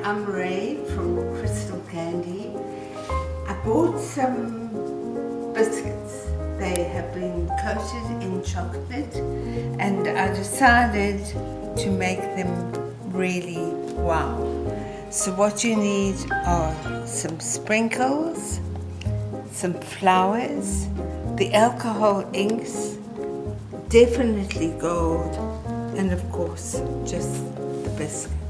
I'm Ray from Crystal Candy. I bought some biscuits. They have been coated in chocolate and I decided to make them really wow. So what you need are some sprinkles, some flowers, the alcohol inks, definitely gold, and of course just the biscuit.